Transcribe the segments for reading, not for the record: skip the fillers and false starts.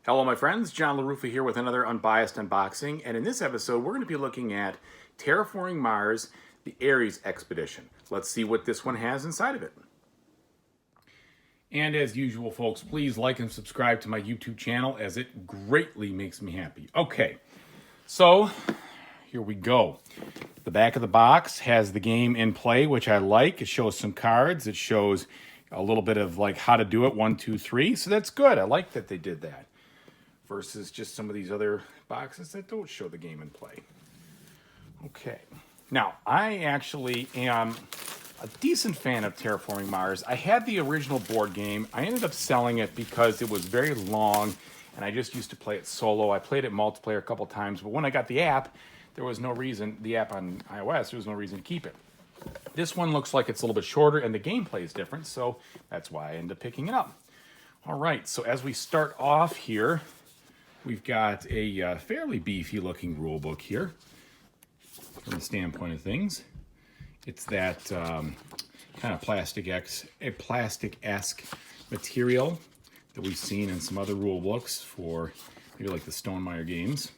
Hello my friends, John LaRuffa here with another Unbiased unboxing, and in this episode we're going to be looking at Terraforming Mars, the Ares Expedition. Let's see what this one has inside of it. And as usual folks, please like and subscribe to my YouTube channel as it greatly makes me happy. Okay, so here we go. The back of the box has the game in play, which I like. It shows some cards. It shows a little bit of like how to do it, 1, 2, 3. So that's good. I like that they did that. Versus just some of these other boxes that don't show the game in play. Okay. Now, I actually am a decent fan of Terraforming Mars. I had the original board game. I ended up selling it because it was very long, and I just used to play it solo. I played it multiplayer a couple times, but when I got the app, there was no reason, the app on iOS, there was no reason to keep it. This one looks like it's a little bit shorter, and the gameplay is different, so that's why I ended up picking it up. All right, so as we start off here, we've got a fairly beefy looking rule book here from the standpoint of things. It's that kind of plastic-esque material that we've seen in some other rule books for maybe like the Stonemaier games.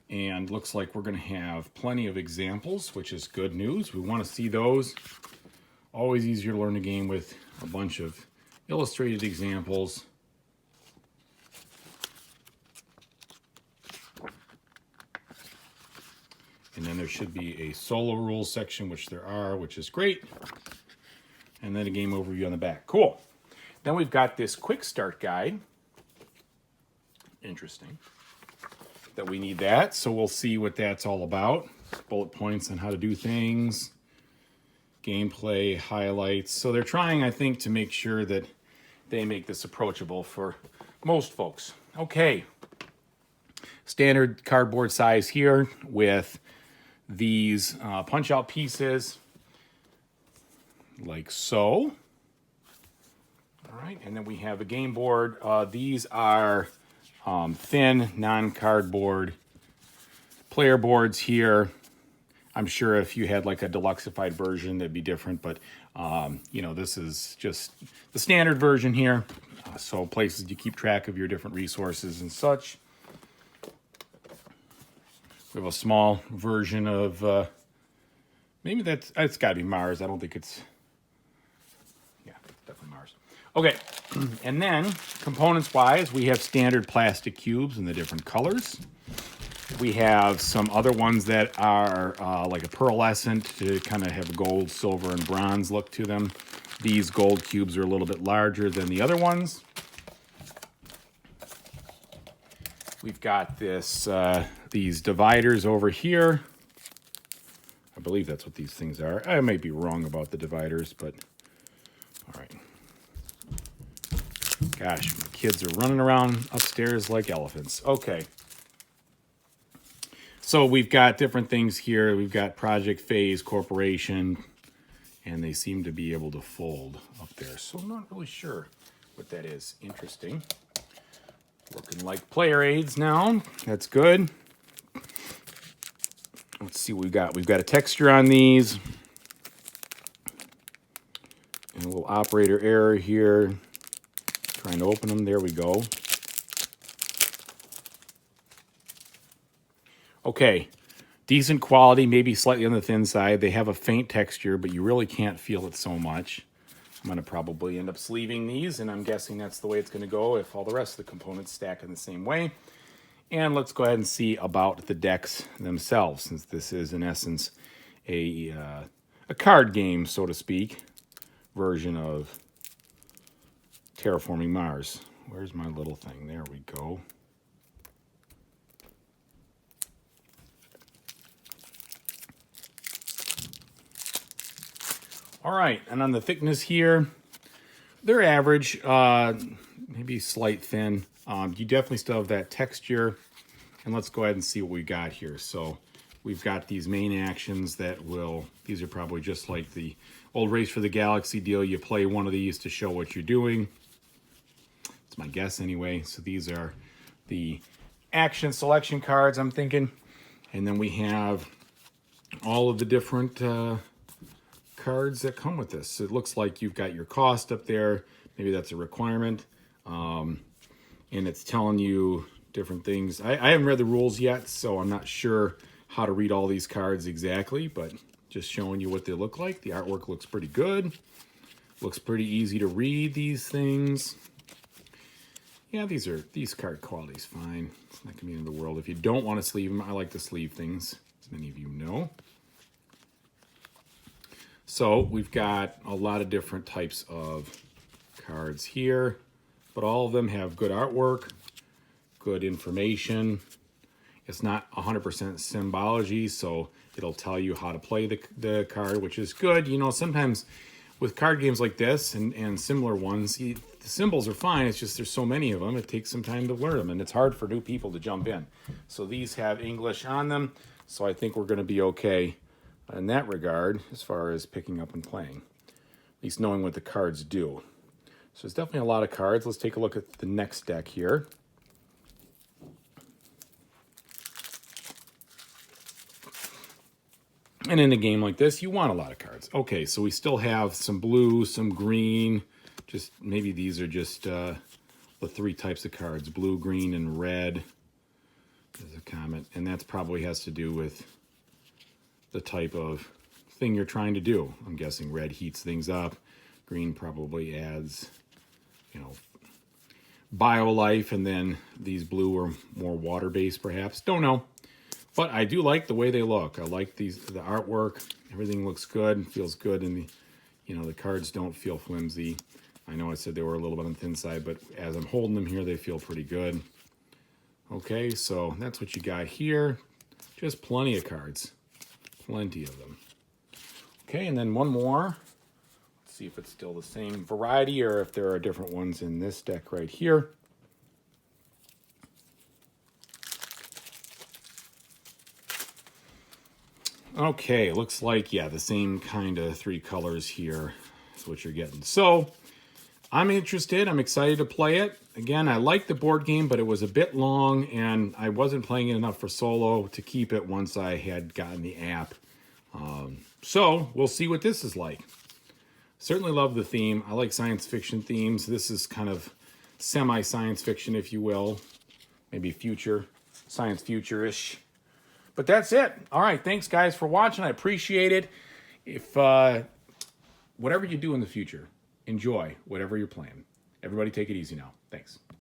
And looks like we're going to have plenty of examples, which is good news. We want to see those. Always easier to learn a game with a bunch of illustrated examples. And then there should be a solo rules section, which there are, which is great. And then a game overview on the back. Cool. Then we've got this quick start guide. Interesting. That we need that. So we'll see what that's all about. Bullet points on how to do things. Gameplay, highlights. So they're trying, I think, to make sure that they make this approachable for most folks. Okay. Standard cardboard size here with these punch-out pieces, like so. All right, and then we have a game board. These are thin, non-cardboard player boards here. I'm sure if you had like a deluxeified version, that'd be different, but you know, this is just the standard version here. So places you keep track of your different resources and such. We have a small version of, maybe it's got to be Mars. I don't think it's, yeah, definitely Mars. Okay, and then components-wise, we have standard plastic cubes in the different colors. We have some other ones that are like a pearlescent to kind of have a gold, silver, and bronze look to them. These gold cubes are a little bit larger than the other ones. We've got this these dividers over here. I believe that's what these things are. I might be wrong about the dividers, but all right. Gosh, my kids are running around upstairs like elephants. Okay. So we've got different things here. We've got project, phase, corporation, and they seem to be able to fold up there. So I'm not really sure what that is. Interesting. Looking like player aids now. That's good. Let's see what we've got. We've got a texture on these. And a little operator error here. Trying to open them. There we go. Okay. Decent quality, maybe slightly on the thin side. They have a faint texture, but you really can't feel it so much. I'm going to probably end up sleeving these, and I'm guessing that's the way it's going to go if all the rest of the components stack in the same way. And let's go ahead and see about the decks themselves, since this is, in essence, a card game, so to speak, version of Terraforming Mars. Where's my little thing? There we go. All right, and on the thickness here, they're average, maybe slight thin. You definitely still have that texture. And let's go ahead and see what we got here. So we've got these main actions that will, these are probably just like the old Race for the Galaxy deal. You play one of these to show what you're doing. It's my guess anyway. So these are the action selection cards, I'm thinking. And then we have all of the different cards that come with this. So it looks like you've got your cost up there, Maybe that's a requirement. And it's telling you different things. I haven't read the rules yet, so I'm not sure how to read all these cards exactly, but just showing you what they look like. The artwork looks pretty good. Looks pretty easy to read, these things. Yeah, these card quality's fine. It's not gonna be in the world. If you don't want to sleeve them, I like to sleeve things, as many of you know. So we've got a lot of different types of cards here, but all of them have good artwork, good information. It's not 100% symbology, so it'll tell you how to play the card, which is good. You know, sometimes with card games like this and similar ones, the symbols are fine. It's just there's so many of them, it takes some time to learn them, and it's hard for new people to jump in. So these have English on them, so I think we're going to be okay in that regard as far as picking up and playing, at least knowing what the cards do. So there's definitely a lot of cards. Let's take a look at the next deck here. And in a game like this, you want a lot of cards. Okay, so we still have some blue, some green. Just maybe these are just the 3 types of cards: blue, green, and red. There's a comment, and that's probably has to do with the type of thing you're trying to do. I'm guessing red heats things up. Green probably adds, you know, bio life, and then these blue are more water-based, perhaps. Don't know. But I do like the way they look. I like the artwork. Everything looks good, feels good, and the cards don't feel flimsy. I know I said they were a little bit on the thin side, but as I'm holding them here, they feel pretty good. Okay, so that's what you got here. Just plenty of cards. Plenty of them. Okay, and then one more. Let's see if it's still the same variety or if there are different ones in this deck right here. Okay, looks like, yeah, the same kind of 3 colors here is what you're getting. So I'm interested. I'm excited to play it. Again, I like the board game, but it was a bit long, and I wasn't playing it enough for solo to keep it once I had gotten the app. So we'll see what this is like. Certainly love the theme. I like science fiction themes. This is kind of semi-science fiction, if you will. Maybe future, science future-ish. But that's it. All right, thanks, guys, for watching. I appreciate it. If whatever you do in the future, enjoy whatever you're playing. Everybody take it easy now. Thanks.